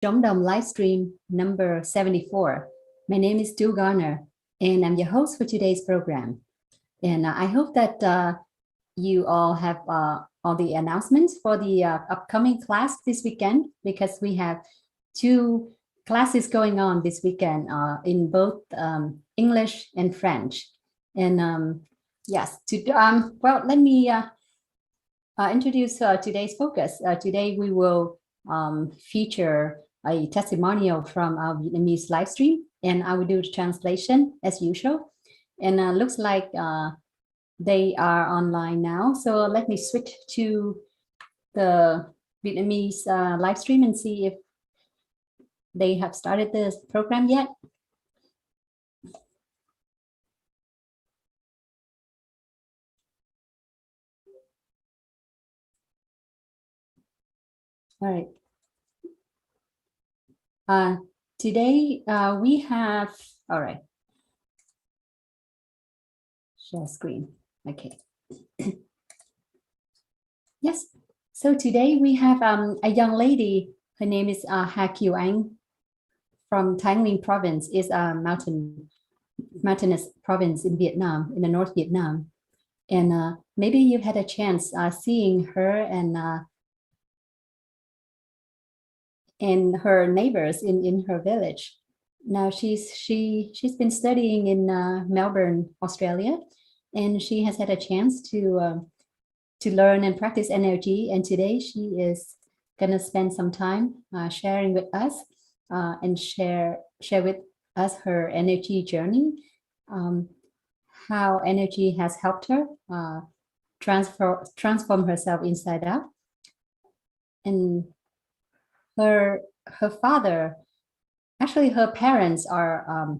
Trống Đồng live stream number 74. My name is Stu Garner, and I'm your host for today's program. And I hope that you all have all the announcements for the upcoming class this weekend, because we have 2 classes going on this weekend in both English and French. And yes, well, let me introduce today's focus. Today we will feature a testimonial from our Vietnamese live stream, and I will do the translation as usual. And looks like they are online now. So let me switch to the Vietnamese live stream and see if they have started this program yet. All right. Today we have, all right. Share screen, okay. Yes, so today we have a young lady. Her name is Ha Kieu Anh from Thanh Nguyen province. Is a mountainous province in Vietnam, in the North Vietnam. And maybe you've had a chance seeing her and her neighbors in her village. Now she's been studying in Melbourne, Australia, and she has had a chance to learn and practice energy. And today she is gonna spend some time sharing with us and share with us her energy journey, how energy has helped her transform herself inside out. And her father, actually her parents are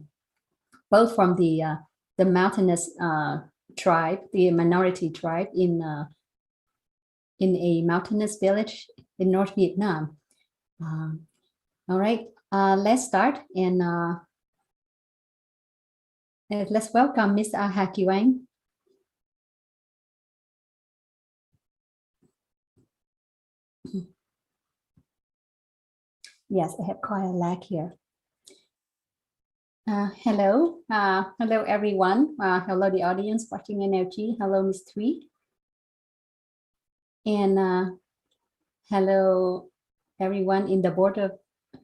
both from the mountainous tribe, the minority tribe in a mountainous village in North Vietnam. All right, let's start, and let's welcome Ms. Ha Kieu Anh. Yes, I have quite a lag here. Hello, hello everyone. Hello the audience watching energy. Hello Ms. Thuy. And hello everyone in the board of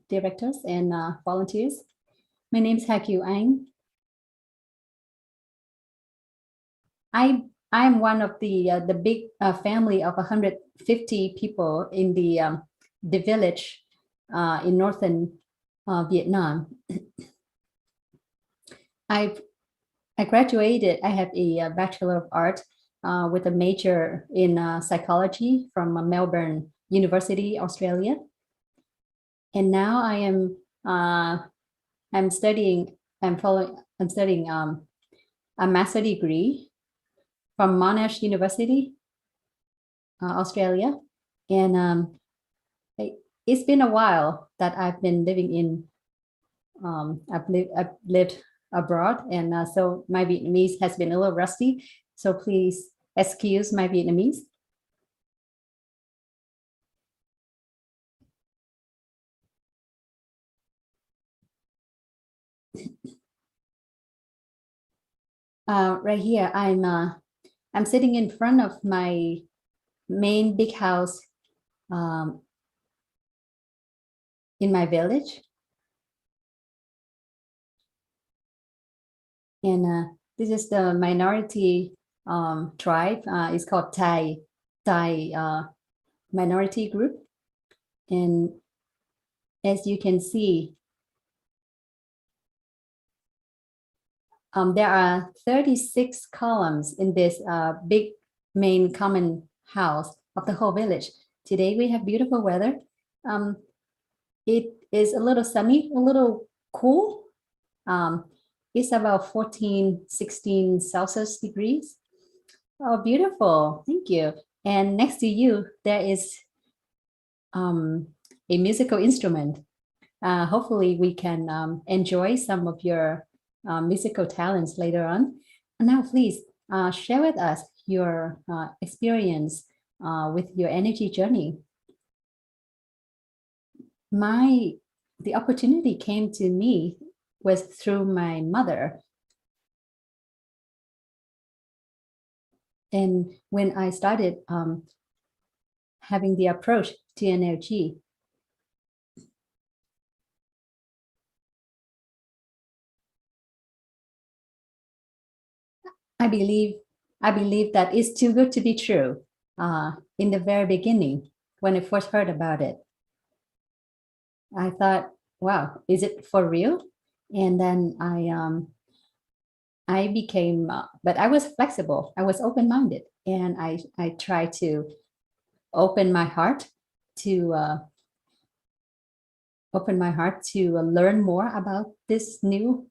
directors and volunteers. My name is Ha Kieu Anh. I'm one of the big family of 150 people in the village in northern Vietnam. I graduated. I have a Bachelor of Art with a major in psychology from Melbourne University, Australia. And now I am I'm studying a master degree from Monash University, Australia. And it's been a while that I've been living in, I've lived abroad, and so my Vietnamese has been a little rusty, so please excuse my Vietnamese. Right here, I'm sitting in front of my main big house in my village. And this is the minority tribe. It's called Thai minority group. And as you can see, there are 36 columns in this big main common house of the whole village. Today we have beautiful weather. It is a little sunny, a little cool. It's about 14-16 Celsius degrees. Oh, beautiful. Thank you. And next to you, there is a musical instrument. Hopefully we can enjoy some of your musical talents later on. And now please share with us your experience with your energy journey. My the opportunity came to me was through my mother. And when I started having the approach to NLG, I believe that it's too good to be true. In the very beginning, when I first heard about it, I thought, wow, is it for real? And then I became, but I was flexible. I was open-minded, and I tried to open my heart to learn more about this new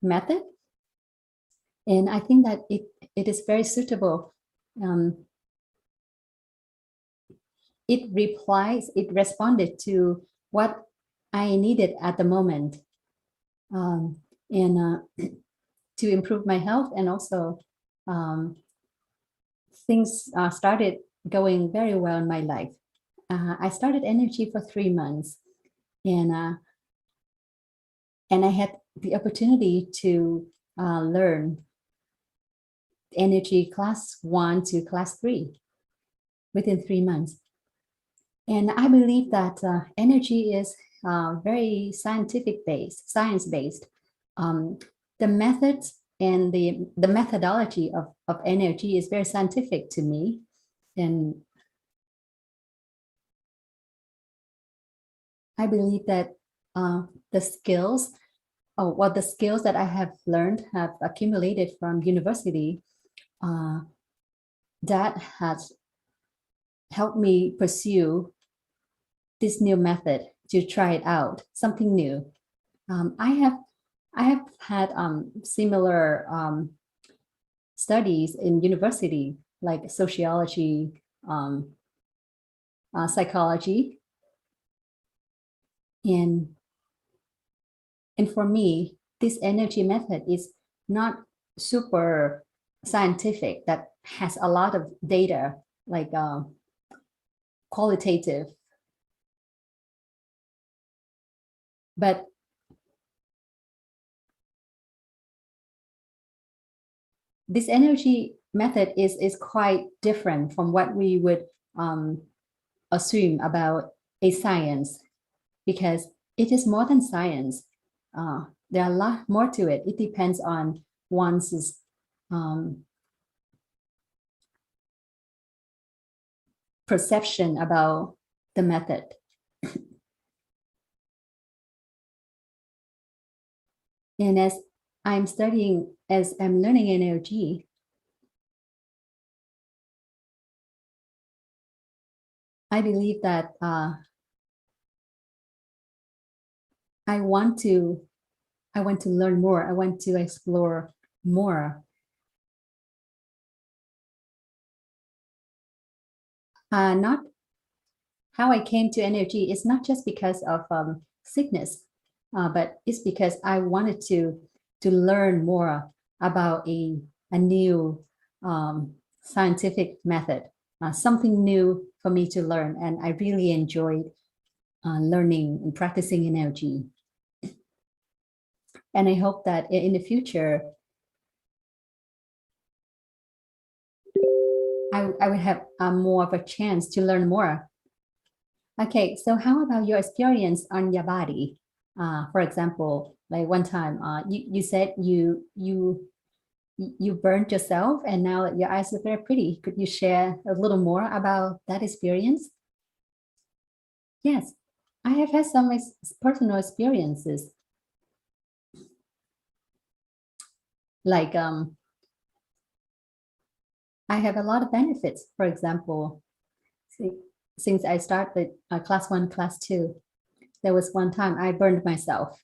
method. And I think that it is very suitable. It responded to what I needed at the moment, and to improve my health. And also things started going very well in my life. I started energy for 3 months, and I had the opportunity to learn energy class 1 to class 3 within 3 months. And I believe that energy is very science-based. The methods and the methodology of energy is very scientific to me. And I believe that the skills that I have learned, have accumulated from university, that has helped me pursue this new method, to try it out, something new. I have had similar studies in university, like sociology, psychology, and for me, this energy method is not super scientific, that has a lot of data, like qualitative, but this energy method is quite different from what we would assume about a science, because it is more than science. There are a lot more to it. It depends on one's perception about the method. And as I'm learning NLG, I believe that I want to learn more. I want to explore more. Not how I came to NLG is not just because of sickness, but it's because I wanted to learn more about a new scientific method, something new for me to learn. And I really enjoyed learning and practicing NLG. And I hope that in the future, I would have more of a chance to learn more. Okay, so how about your experience on your body? For example, like one time, you said you burned yourself, and now your eyes are very pretty. Could you share a little more about that experience? Yes, I have had some personal experiences. Like I have a lot of benefits. For example, since I started class 1, class 2, there was one time I burned myself.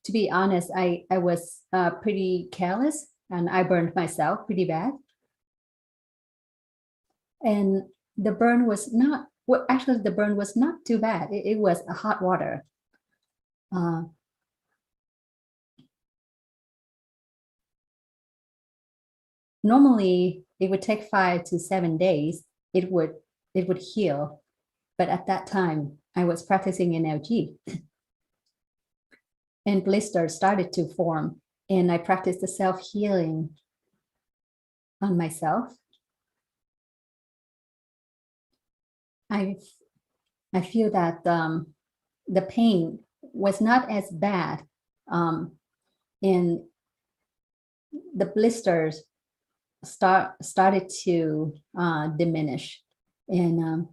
To be honest, I was pretty careless, and I burned myself pretty bad. And the burn was not, well, actually the burn was not too bad. It was a hot water. Normally it would take 5 to 7 days. It would heal. but at that time I was practicing NLG and blisters started to form, and I practiced the self-healing on myself. I feel that the pain was not as bad, and the blisters started to diminish, and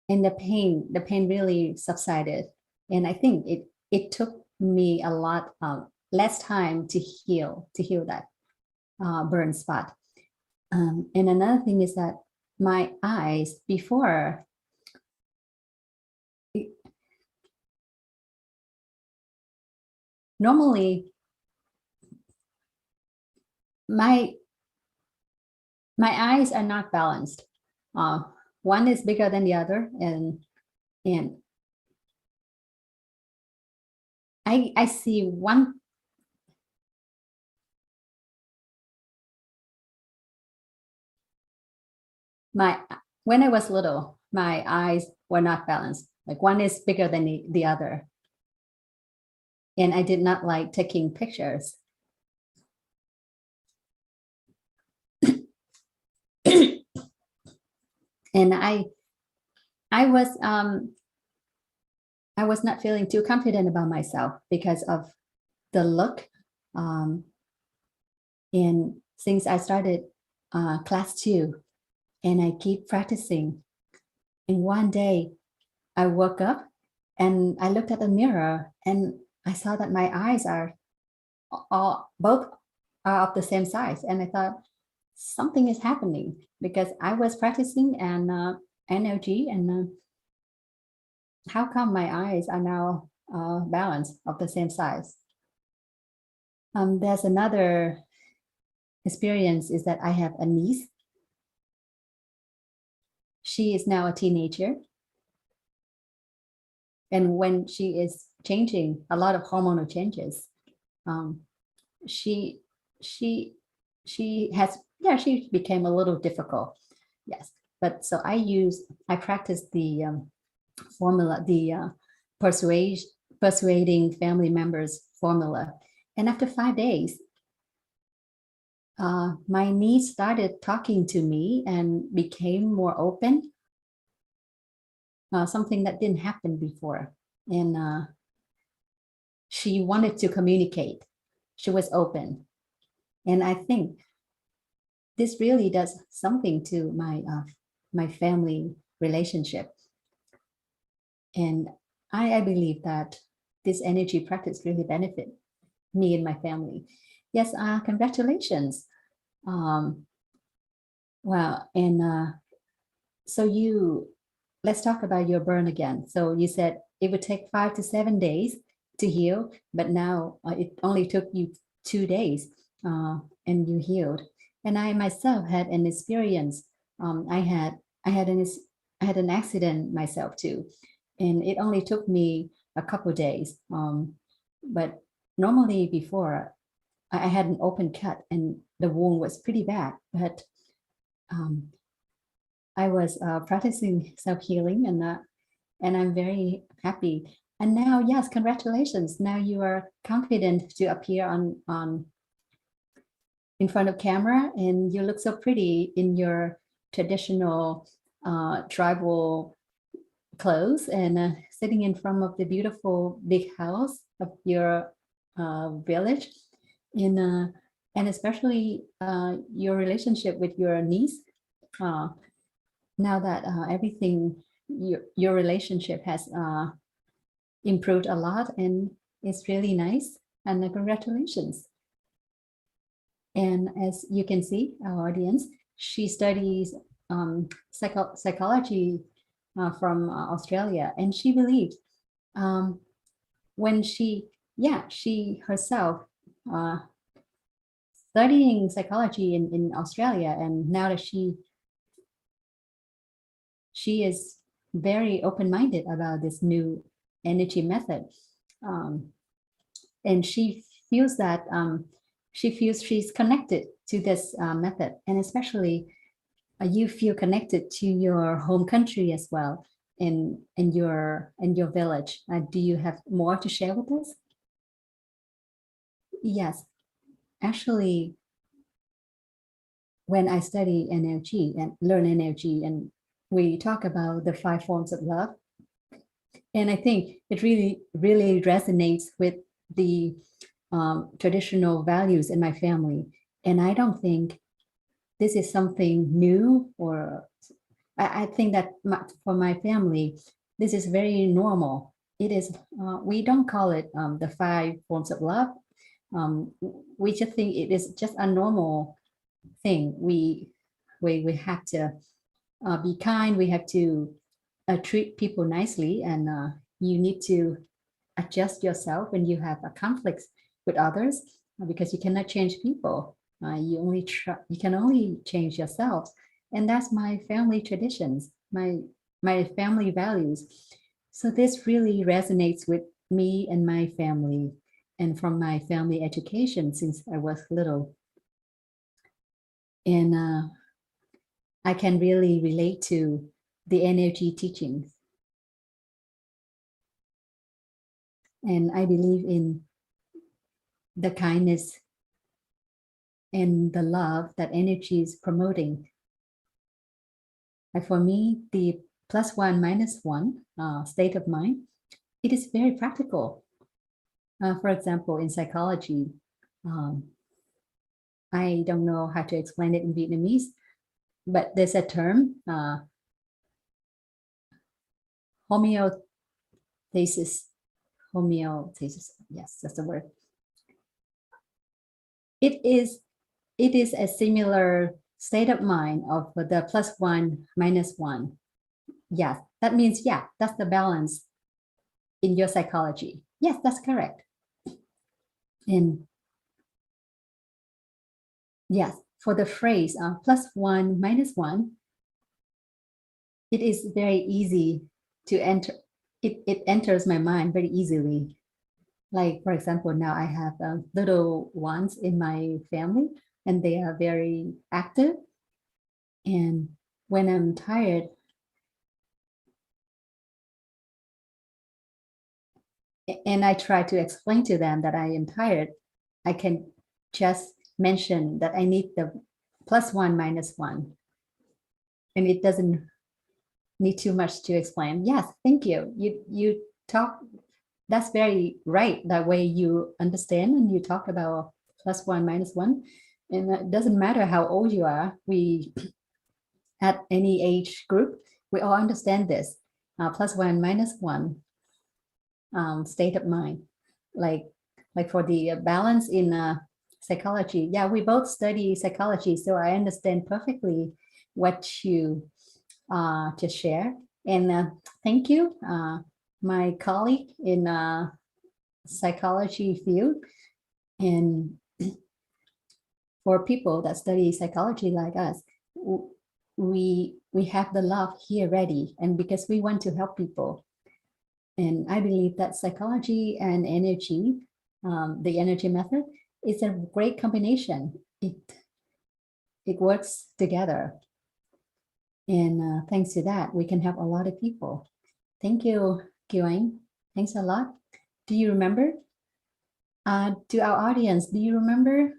the pain really subsided. And I think it took me a lot less time to heal that burn spot. And another thing is that my eyes before, normally my eyes are not balanced. One is bigger than the other, and I see one. When I was little, my eyes were not balanced. Like one is bigger than the other. And I did not like taking pictures. And I was not feeling too confident about myself because of the look. And since I started class 2, and I keep practicing, and one day I woke up and I looked at the mirror and I saw that my eyes are both of the same size, and I thought something is happening because I was practicing and NLG, and how come my eyes are now balanced of the same size? There's another experience is that I have a niece. She is now a teenager, and when she is changing a lot of hormonal changes, she became a little difficult. Yes, but so I practiced the formula, the persuading family members formula, and after 5 days, my niece started talking to me and became more open, something that didn't happen before. And she wanted to communicate. She was open. And I think this really does something to my family relationship. And I believe that this energy practice really benefit me and my family. Yes, congratulations. Well, and so let's talk about your burn again. So you said it would take 5 to 7 days to heal, but now it only took you 2 days and you healed. And I myself had an experience. I had an accident myself too, and it only took me a couple days. But normally before, I had an open cut and the wound was pretty bad, but I was practicing self-healing, and I'm very happy. And now, yes, congratulations. Now you are confident to appear on in front of camera, and you look so pretty in your traditional tribal clothes, and sitting in front of the beautiful big house of your village, and especially your relationship with your niece. Now that everything, your relationship has improved a lot, and it's really nice, and congratulations. And as you can see, our audience, she studies psychology from Australia, and she believes when she herself studying psychology in Australia, and now that she is very open-minded about this new energy method, and she feels that she's connected to this method, and especially you feel connected to your home country as well, in your village. Do you have more to share with us? Yes, actually, when I study NLG and learn NLG, and we talk about the 5 forms of love, and I think it really resonates with the traditional values in my family. And I don't think this is something new, or I think that for my family, this is very normal. It is, we don't call it the 5 forms of love. We just think it is just a normal thing. We have to be kind. We have to treat people nicely, and you need to adjust yourself when you have a conflict with others, because you cannot change people. You can only change yourself, and that's my family traditions, my family values. So this really resonates with me and my family, and from my family education since I was little. And I can really relate to the energy teachings. And I believe in the kindness and the love that energy is promoting. And for me, the +1 -1 state of mind, it is very practical. For example, in psychology, I don't know how to explain it in Vietnamese, but there's a term, homeostasis. Homeostasis, yes, that's the word. It is a similar state of mind of the +1 -1. Yes, that means, yeah, that's the balance in your psychology. Yes, that's correct. And yes, for the phrase +1 -1, it is very easy to enter. It enters my mind very easily. Like, for example, now I have little ones in my family, and they are very active. And when I'm tired, and I try to explain to them that I am tired, I can just mention that I need the +1 -1. And it doesn't need too much to explain. Yes, thank you. You talk, that's very right, that way you understand, and you talk about +1 -1. And it doesn't matter how old you are, we at any age group, we all understand this +1 -1 state of mind. Like for the balance in psychology, yeah, we both study psychology, so I understand perfectly what you just share. And thank you, my colleague in psychology field. And for people that study psychology like us, we have the love here ready, and because we want to help people. And I believe that psychology and energy, the energy method, is a great combination. It works together. And thanks to that, we can help a lot of people. Thank you, Kieu Anh. Thanks a lot. Do you remember? To our audience, do you remember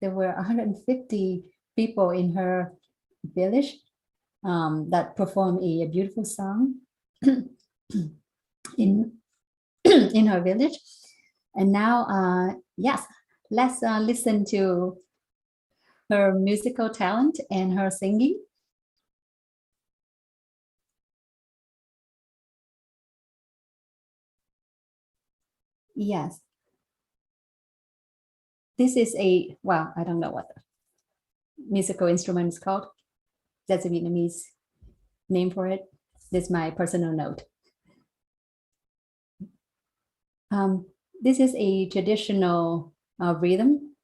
there were 150 people in her village that performed a beautiful song in in her village? And now, yes, let's listen to her musical talent and her singing. Yes. This is a, well, I don't know what the musical instrument is called. That's a Vietnamese name for it. This is my personal note. This is a traditional rhythm,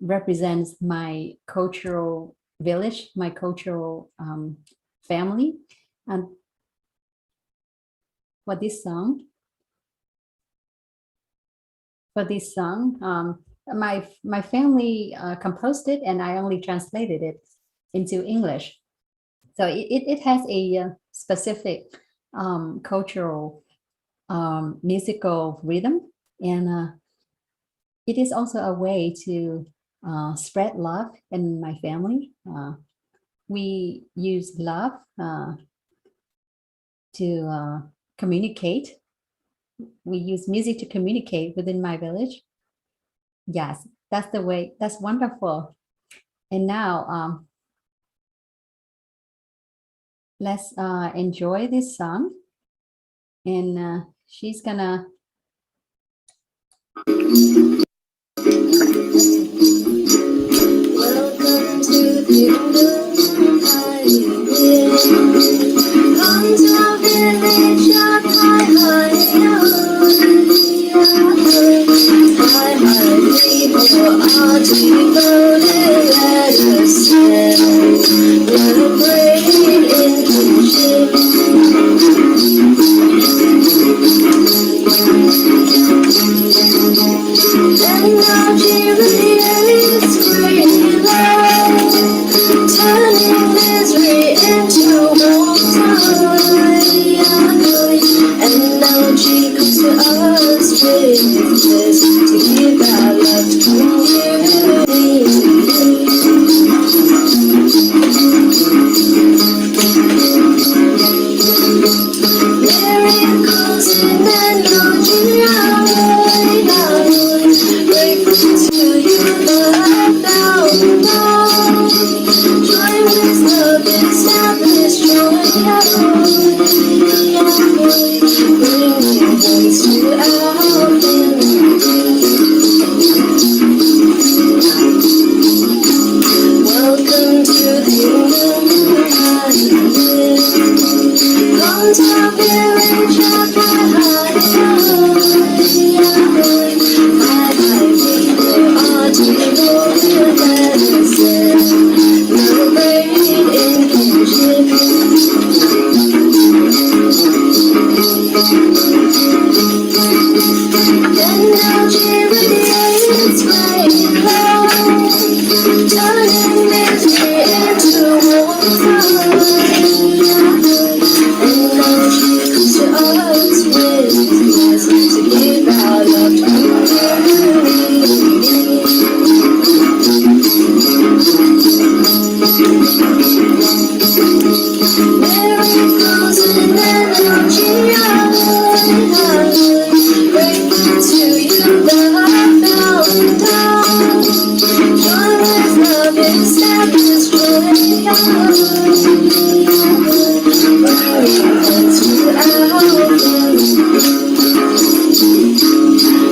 represents my cultural village, my cultural family. And for this song, my family composed it, and I only translated it into English. So it has a specific cultural musical rhythm, and it is also a way to spread love in my family. We use love to communicate. We use music to communicate within my village. Yes, that's the way. That's wonderful. And now let's enjoy this song. And she's gonna welcome to the turning misery into and now she comes to us with this to give our love to miracles in energy, grateful to you, love down. Joy with love, established joy. Bringing voice to our welcome to the come to our village of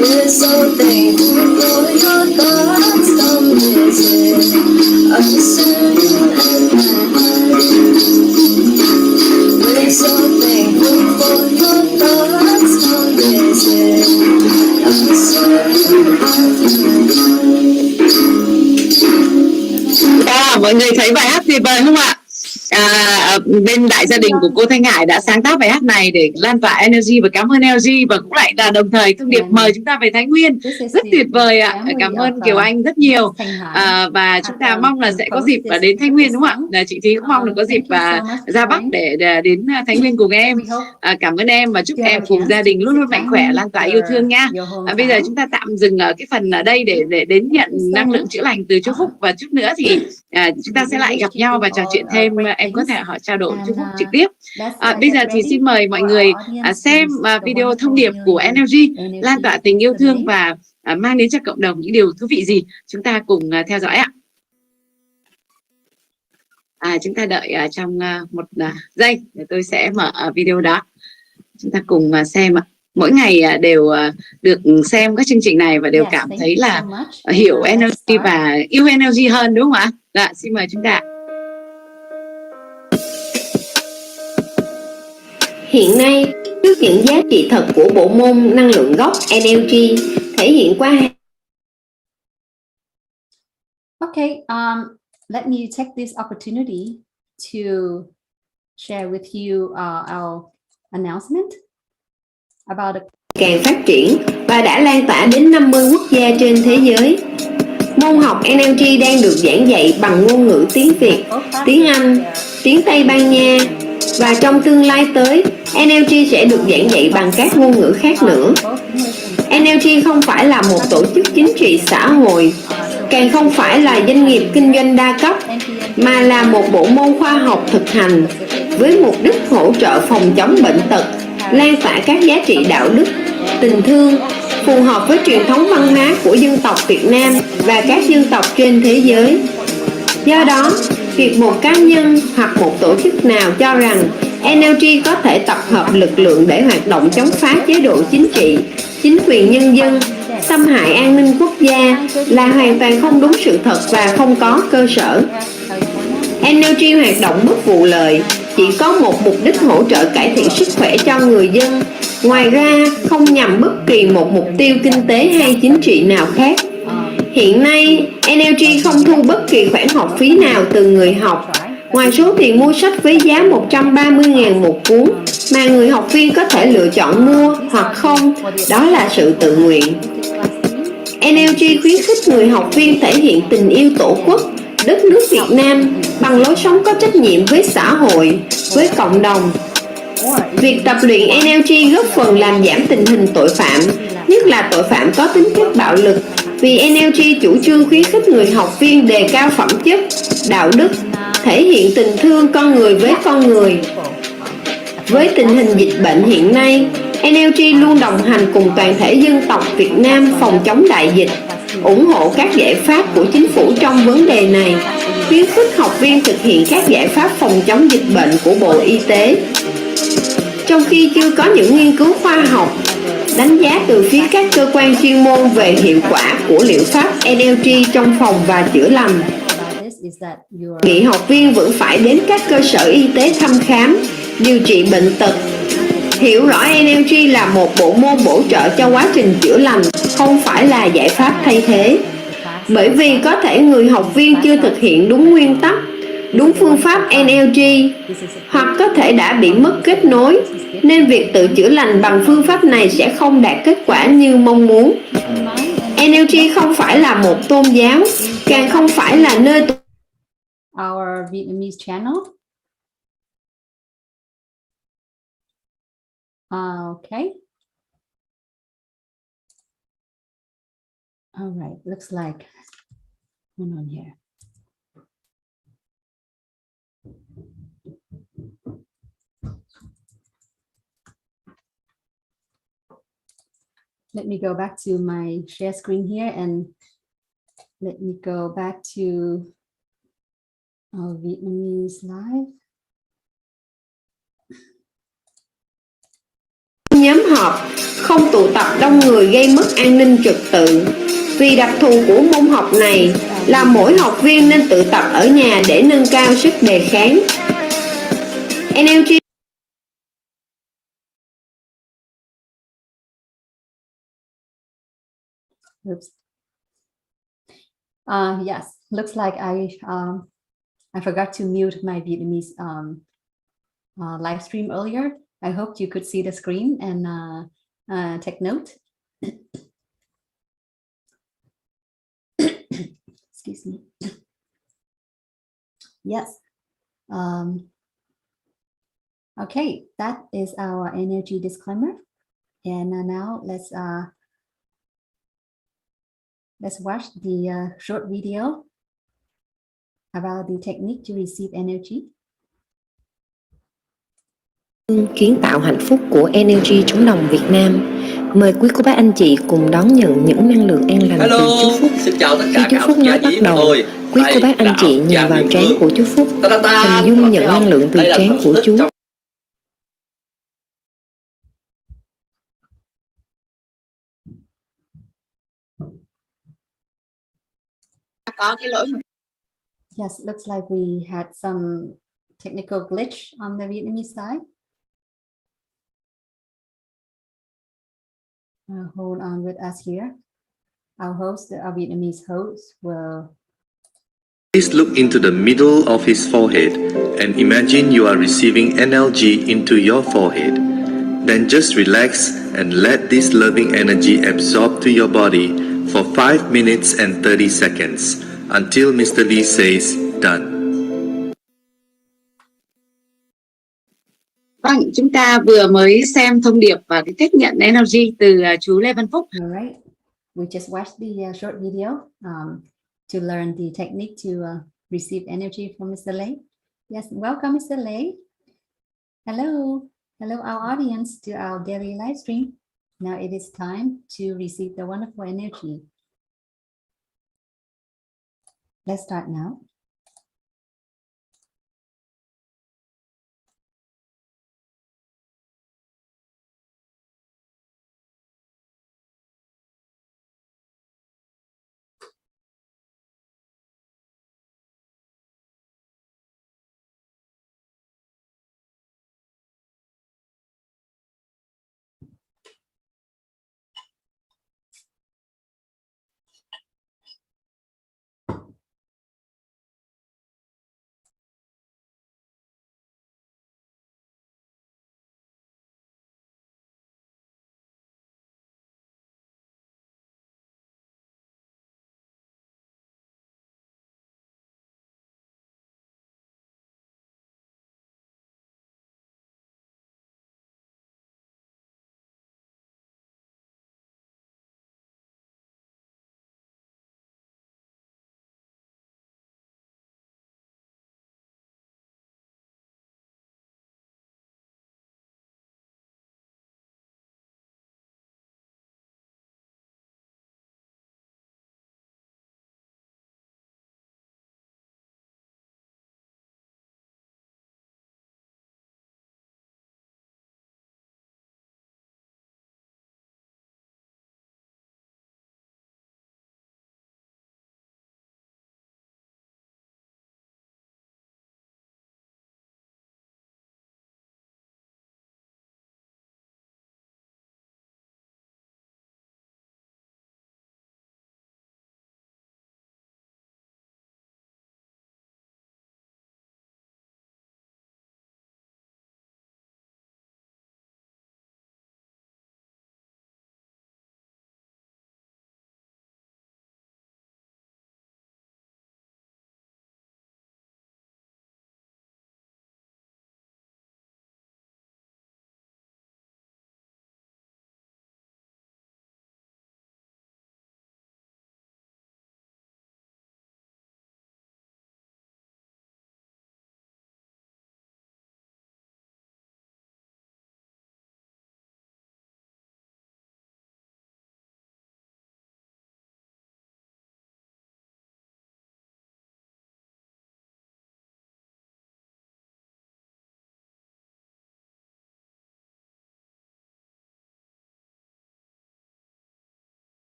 we're so thankful for your thoughts, come visit us soon and we're so thankful for your thoughts, come visit us soon and mọi người thấy bài hát tuyệt vời không ạ? Bên đại gia đình của cô Thanh Hải đã sáng tác bài hát này để lan tỏa energy, và cảm ơn energy, và cũng lại là đồng thời thông điệp mời chúng ta về Thái Nguyên. Rất tuyệt vời ạ. Cảm ơn Kieu Anh rất nhiều, và chúng ta mong là sẽ có dịp đến Thái Nguyên, đúng không ạ? Chị Thí cũng mong được có dịp ra Bắc để đến Thái Nguyên cùng em. Cảm ơn em, và chúc em cùng gia đình luôn luôn mạnh khỏe, lan tỏa yêu thương nha. Bây giờ chúng ta tạm dừng ở cái phần ở đây để đến nhận năng lượng chữa lành từ chú Phúc, và chút nữa thì chúng ta sẽ lại gặp nhau và trò chuyện thêm. Em có thể hỏi trao đổi chú Phúc trực tiếp. Bây giờ thì xin mời mọi người xem video thông điệp của Energy lan tỏa tình yêu thương và mang đến cho cộng đồng những điều thú vị gì. Chúng ta cùng theo dõi ạ. Chúng ta đợi trong một giây để tôi sẽ mở video đó. Chúng ta cùng xem ạ. Mỗi ngày đều được xem các chương trình này và đều cảm thấy là hiểu Energy và yêu Energy hơn, đúng không ạ? Dạ, xin mời chúng ta. Hiện nay, trước những giá trị thật của bộ môn năng lượng gốc Energy thể hiện qua Okay, let me take this opportunity to share with you our announcement about the càng phát triển và đã lan tỏa đến 50 quốc gia trên thế giới. Môn học NLG đang được giảng dạy bằng ngôn ngữ tiếng Việt, tiếng Anh, tiếng Tây Ban Nha và trong tương lai tới, NLG sẽ được giảng dạy bằng các ngôn ngữ khác nữa. NLG không phải là một tổ chức chính trị xã hội, càng không phải là doanh nghiệp kinh doanh đa cấp, mà là một bộ môn khoa học thực hành với mục đích hỗ trợ phòng chống bệnh tật, lan tỏa các giá trị đạo đức, tình thương, phù hợp với truyền thống văn hóa của dân tộc Việt Nam và các dân tộc trên thế giới. Do đó, việc một cá nhân hoặc một tổ chức nào cho rằng NLG có thể tập hợp lực lượng để hoạt động chống phá chế độ chính trị, chính quyền nhân dân, xâm hại an ninh quốc gia là hoàn toàn không đúng sự thật và không có cơ sở. NLG hoạt động bất vụ lợi, chỉ có một mục đích hỗ trợ cải thiện sức khỏe cho người dân, ngoài ra không nhằm bất kỳ một mục tiêu kinh tế hay chính trị nào khác. Hiện nay, NLG không thu bất kỳ khoản học phí nào từ người học, ngoài số tiền mua sách với giá 130.000 một cuốn mà người học viên có thể lựa chọn mua hoặc không, đó là sự tự nguyện. NLG khuyến khích người học viên thể hiện tình yêu tổ quốc, đất nước Việt Nam bằng lối sống có trách nhiệm với xã hội, với cộng đồng. Việc tập luyện NLG góp phần làm giảm tình hình tội phạm, nhất là tội phạm có tính chất bạo lực, vì NLG chủ trương khuyến khích người học viên đề cao phẩm chất, đạo đức, thể hiện tình thương con người với con người. Với tình hình dịch bệnh hiện nay, NLG luôn đồng hành cùng toàn thể dân tộc Việt Nam phòng chống đại dịch, ủng hộ các giải pháp của chính phủ trong vấn đề này, khuyến khích học viên thực hiện các giải pháp phòng chống dịch bệnh của Bộ Y tế. Trong khi chưa có những nghiên cứu khoa học, đánh giá từ phía các cơ quan chuyên môn về hiệu quả của liệu pháp NLG trong phòng và chữa lành, nghị học viên vẫn phải đến các cơ sở y tế thăm khám, điều trị bệnh tật. Hiểu rõ NLG là một bộ môn bổ trợ cho quá trình chữa lành, không phải là giải pháp thay thế. Bởi vì có thể người học viên chưa thực hiện đúng nguyên tắc, đúng phương pháp NLG, hoặc có thể đã bị mất kết nối, nên việc tự chữa lành bằng phương pháp này sẽ không đạt kết quả như mong muốn. NLG không phải là một tôn giáo, càng không phải là nơi Our Vietnamese channel. Okay. All right, looks like hold on here. Let me go back to my share screen here and let me go back to our Vietnamese live. Nhóm họp, không tụ tập đông người gây mất an ninh trật tự. Vì đặc thù của môn học này là mỗi học viên nên tự tập ở nhà để nâng cao sức đề kháng. NLG Oops. Yes, looks like I forgot to mute my Vietnamese live stream earlier. I hope you could see the screen and take note. Excuse me. Yes. Okay, that is our energy disclaimer. And now let's watch the short video about the technique to receive energy. Kiến tạo hạnh phúc của Energy chống đồng Việt Nam. Mời quý cô bác anh chị cùng đón nhận những năng lượng an lành từ chú Phúc. Xin chào tất cả Khi chú Phúc nói bắt đầu, quý cô bác anh chị nhìn vào trán của chú Phúc, hình dung nhận năng lượng từ trán của chú. Có cái lỗi. Yes, looks like we had some technical glitch on the Vietnamese side. Hold on with us here. Our Vietnamese host will. Please look into the middle of his forehead and imagine you are receiving NLG into your forehead. Then just relax and let this loving energy absorb to your body for 5 minutes and 30 seconds until Mr. Lee says done. Vâng, chúng ta vừa mới xem thông điệp và cái tiếp nhận energy từ chú Lê Văn Phúc. All right. We just watched the short video to learn the technique to receive energy from Mr. Lei. Yes, welcome, Mr. Lei. Hello. Hello, our audience, to our daily live stream. Now it is time to receive the wonderful energy. Let's start now.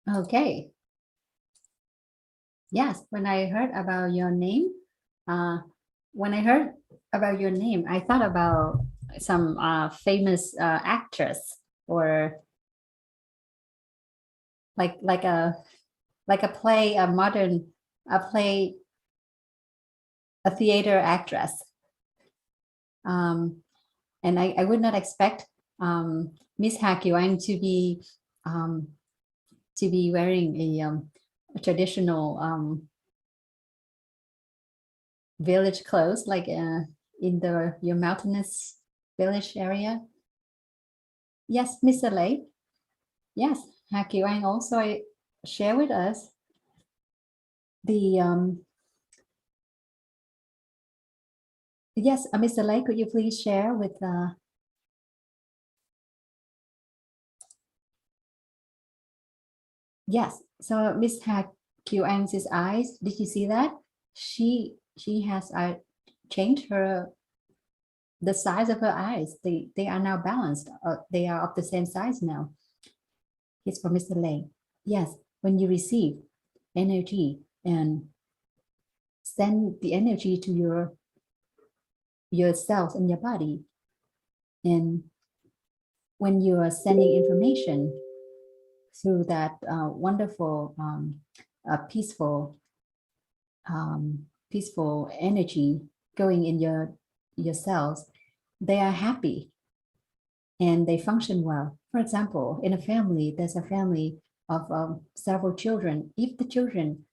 Okay. Yes, when I heard about your name, I thought about some famous actress, or like a play, a theater actress. And I would not expect Ms. Ha Kieu Anh to be wearing a traditional village clothes, like in your mountainous village area. Yes, Mr. Lei. Yes, Ha Kieu Anh also share with us the yes, Mr. Lei, could you please share with yes, so Miss Ha Kieu Anh's eyes, did you see that? She has changed the size of her eyes. They are now balanced. They are of the same size now. It's for Mr. Lei. Yes, when you receive energy and send the energy to your cells in your body, and when you are sending information through that wonderful peaceful energy going in your cells, they are happy and they function well. For example, in a family, there's a family of several children. If the children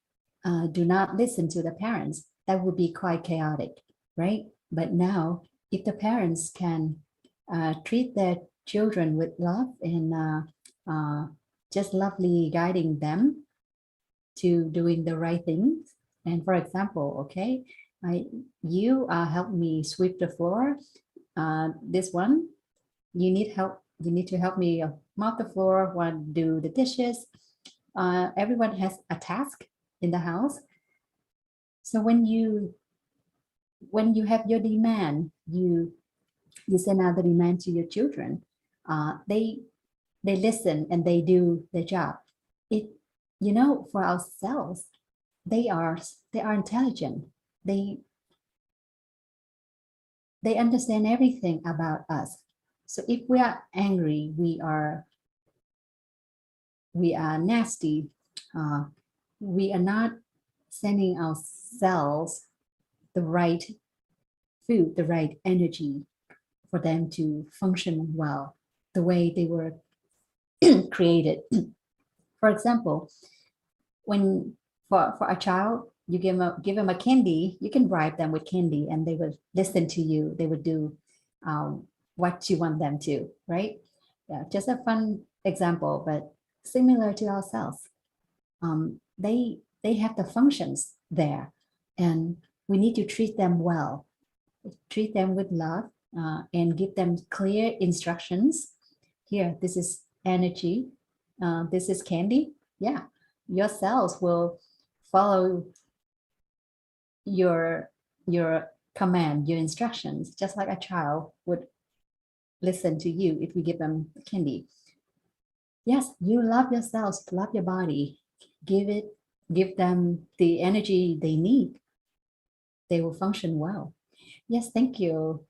do not listen to the parents, that would be quite chaotic, right? But now, if the parents can treat their children with love and just lovely guiding them to doing the right things. And for example, okay, you help me sweep the floor. This one, you need help. You need to help me mop the floor, one do the dishes. Everyone has a task in the house. So when you have your demand, you send out the demand to your children. They listen and they do their job. For ourselves, they are intelligent. They understand everything about us. So if we are angry, we are nasty, we are not sending ourselves the right food, the right energy for them to function well, the way they were created. For example, when for a child, you give them a candy, you can bribe them with candy and they will listen to you. They would do what you want them to, right? Yeah, just a fun example, but similar to ourselves. They have the functions there, and we need to treat them well, treat them with love, and give them clear instructions. Here, this is energy. This is candy. Yeah, your cells will follow your command, your instructions, just like a child would listen to you if you give them candy. Yes, you love yourselves, love your body, give them the energy they need. They will function well. Yes, thank you.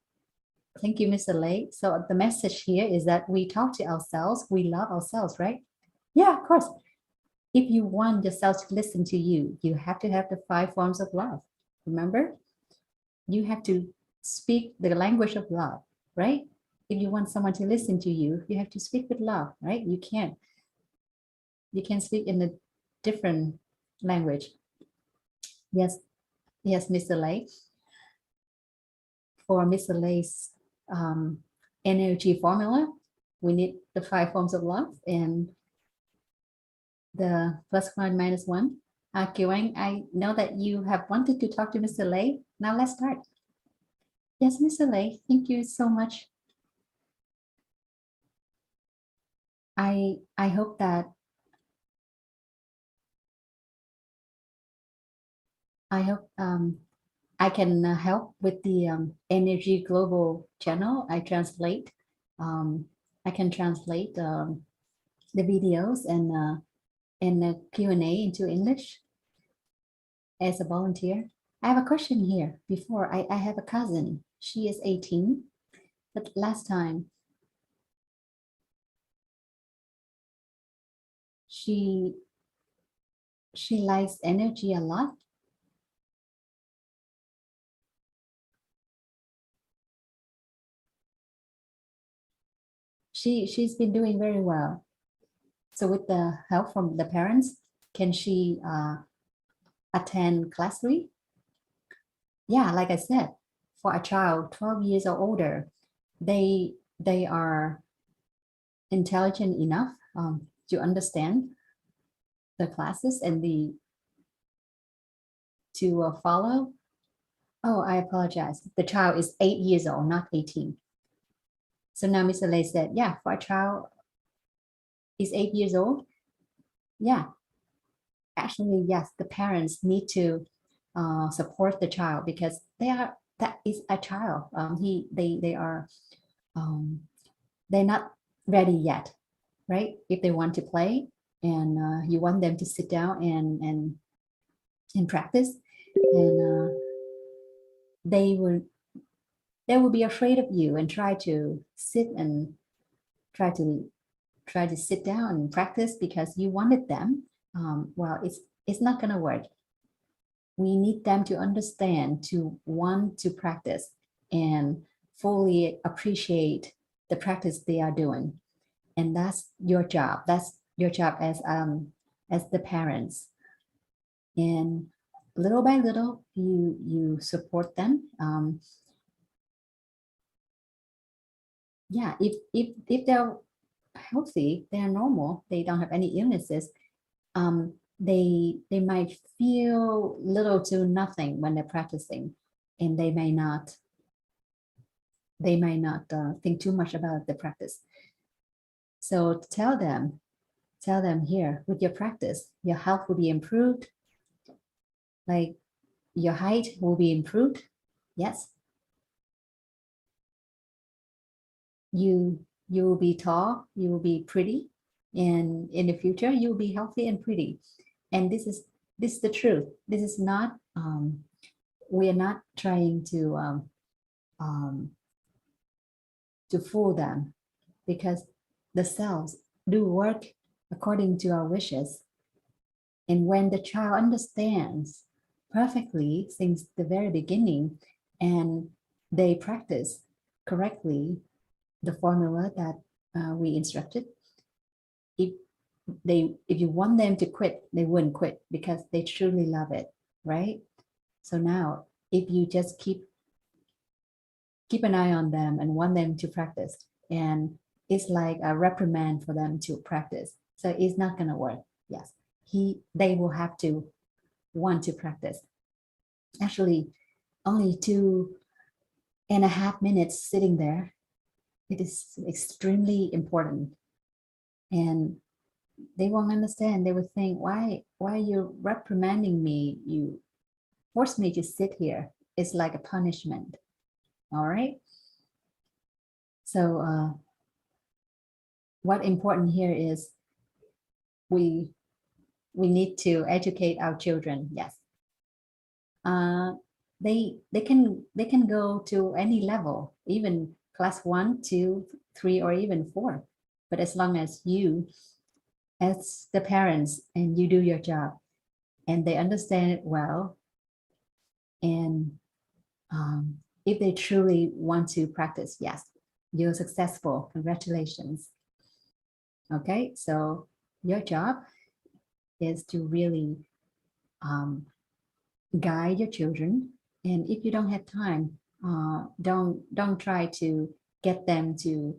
Thank you, Mr. Lei. So the message here is that we talk to ourselves, we love ourselves, right? Yeah, of course. If you want yourself to listen to you, you have to have the 5 forms of love. Remember? You have to speak the language of love, right? If you want someone to listen to you, you have to speak with love, right? You can't speak in a different language. Yes, Mr. Lei. For Mr. Lei's energy formula, we need the 5 forms of love and the +1 -1. Kieu Anh, I know that you have wanted to talk to Mr. Lei. Now let's start. Yes, Mr. Lei, thank you so much. I hope that I can help with the Energy Global channel. I can translate the videos and and a Q&A into English as a volunteer. I have a question here before. I have a cousin. She is 18, but last time she likes energy a lot. She's been doing very well. So with the help from the parents, can she attend class 3? Yeah, like I said, for a child 12 years or older, they are intelligent enough to understand the classes and to follow. Oh, I apologize. The child is 8 years old, not 18. So now Mr. Lei said, yeah, for a child is 8 years old. Yeah, actually, yes, the parents need to support the child because that is a child. They're not ready yet, right? If they want to play and you want them to sit down and practice, and they will be afraid of you and try to sit down and practice because you wanted them. Well, it's not gonna work. We need them to understand, to want to practice and fully appreciate the practice they are doing. And that's your job. That's your job as the parents. And little by little, you support them. Yeah, if they're healthy, they're normal, they don't have any illnesses, they might feel little to nothing when they're practicing, and they may not think too much about the practice. So tell them here, with your practice, your health will be improved, like your height will be improved. Yes, you will be tall, you will be pretty, and in the future you'll be healthy and pretty. And this is the truth. This is not we are not trying to fool them, because the cells do work according to our wishes. And when the child understands perfectly since the very beginning and they practice correctly the formula that we instructed, if you want them to quit, they wouldn't quit because they truly love it, right? So now if you just keep an eye on them and want them to practice, and it's like a reprimand for them to practice, so it's not going to work. Yes, they will have to want to practice. Actually, only 2.5 minutes sitting there, it is extremely important. And they won't understand. They would think, why are you reprimanding me? You force me to sit here. It's like a punishment. All right. So what important here is we need to educate our children. Yes. They can go to any level, even class 1, 2, 3, or even 4. But as long as you, as the parents, and you do your job and they understand it well, and if they truly want to practice, yes, you're successful. Congratulations. Okay, so your job is to really guide your children. And if you don't have time, don't try to get them to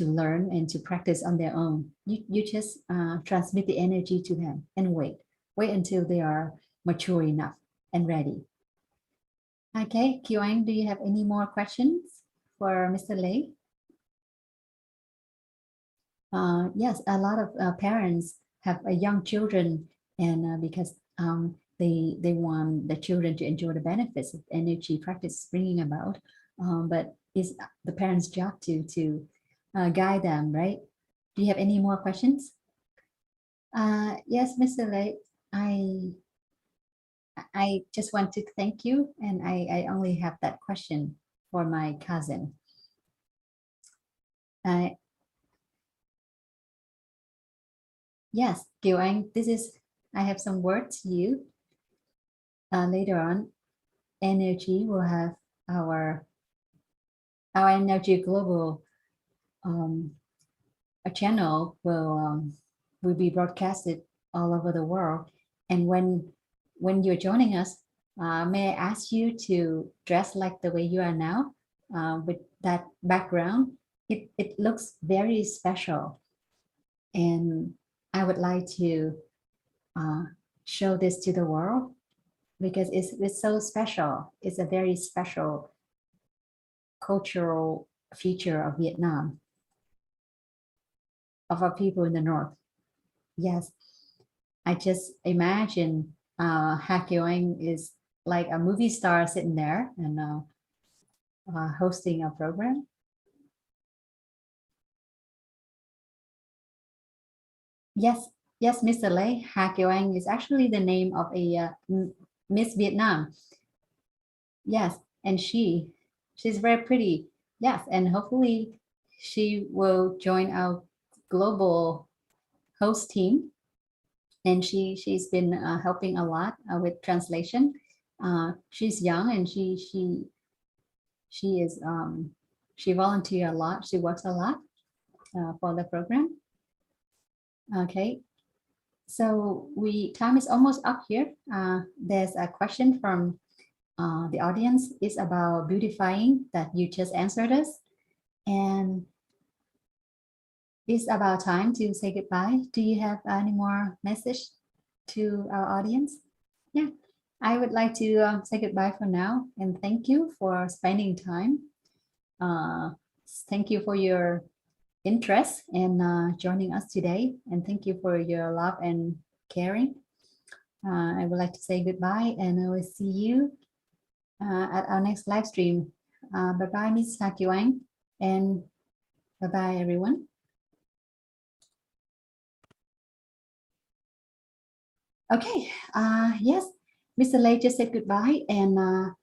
learn and to practice on their own. You just transmit the energy to them and wait until they are mature enough and ready. Okay, Kieu Anh, do you have any more questions for Mr. Lei? Yes, a lot of parents have young children, and because they want the children to enjoy the benefits of energy practice bringing about, but it's the parents' job to guide them, right? Do you have any more questions? Yes, Mr. Lei, I just want to thank you, and I only have that question for my cousin. Yes, Kieu Anh, I have some words to you. Later on, energy will have our energy global a channel will be broadcasted all over the world. And when you're joining us, may I ask you to dress like the way you are now, with that background? It looks very special, and I would like to show this to the world because it's so special. It's a very special cultural feature of Vietnam, of our people in the north. Yes, I just imagine Ha Kieu Anh is like a movie star sitting there and hosting a program. Yes, yes, Mr. Lei, Ha Kieu Anh is actually the name of a Miss Vietnam. Yes, and she's very pretty. Yes, and hopefully she will join our global host team. And she's been helping a lot with translation. She's young and she is she volunteers a lot. She works a lot for the program. Okay, so time is almost up here. There's a question from the audience. It's about beautifying that you just answered us, and it's about time to say goodbye. Do you have any more message to our audience? Yeah, I would like to say goodbye for now, and thank you for spending time. Thank you for your interest and joining us today, and thank you for your love and caring. I would like to say goodbye, and I will see you at our next live stream. Bye bye, Ms. Ha Kieu Anh, and bye bye, everyone. Okay, yes, Mr. Lei just said goodbye, and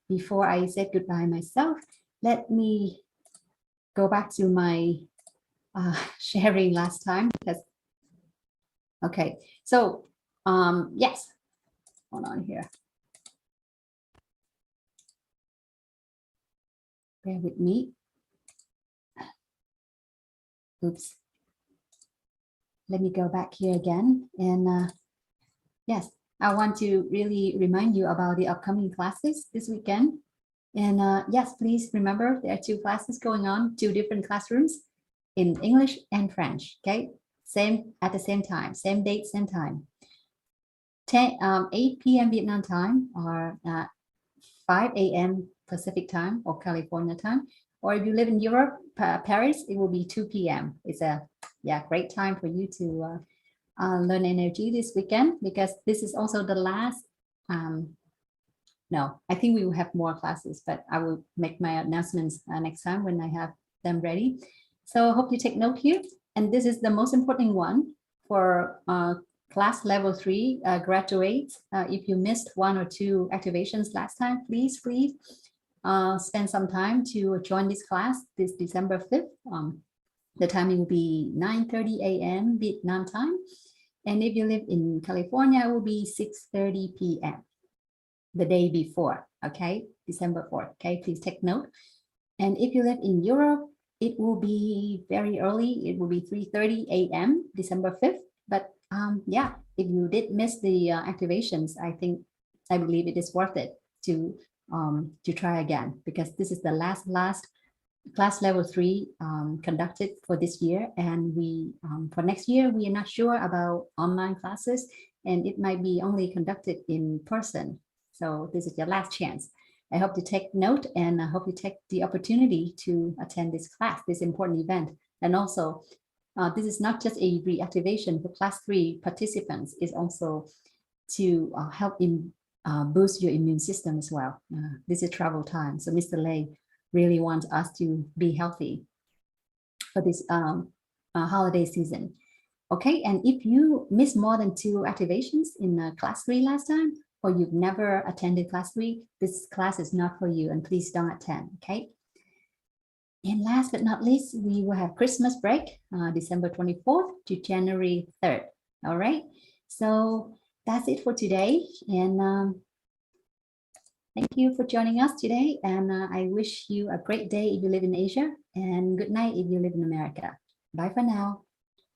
before I said goodbye myself, let me go back to my sharing last time. Because, okay, so yes, hold on here. Bear with me. Oops. Let me go back here again, and yes, I want to really remind you about the upcoming classes this weekend. And yes, please remember there are 2 classes going on, 2 different classrooms in English and French. Okay, same at the same time, same date, same time. 8 p.m. Vietnam time, or 5 a.m. Pacific time or California time. Or if you live in Europe, Paris, it will be 2 p.m. It's a great time for you to learn energy this weekend, because this is also the last. No, I think we will have more classes, but I will make my announcements next time when I have them ready. So I hope you take note here. And this is the most important one for class level 3 graduates. If you missed 1 or 2 activations last time, please spend some time to join this class this December 5th. The timing will be 9:30 a.m. Vietnam time. And if you live in California, it will be 6:30 p.m. the day before, okay? December 4th, okay? Please take note. And if you live in Europe, it will be very early. It will be 3:30 a.m. December 5th. But yeah, if you did miss the activations, I believe it is worth it to try again, because this is the last class level 3 conducted for this year, and we for next year we are not sure about online classes, and it might be only conducted in person. So this is your last chance. I hope you take note, and I hope you take the opportunity to attend this class, this important event. And also, this is not just a reactivation for class 3 participants, it's also to help boost your immune system as well. This is travel time, so Mr. Lei really wants us to be healthy for this holiday season. Okay, and if you missed more than 2 activations in class 3 last time, or you've never attended class 3, this class is not for you, and please don't attend, okay? And last but not least, we will have Christmas break, December 24th to January 3rd, all right? So that's it for today, and thank you for joining us today, and I wish you a great day if you live in Asia, and good night if you live in America. Bye for now.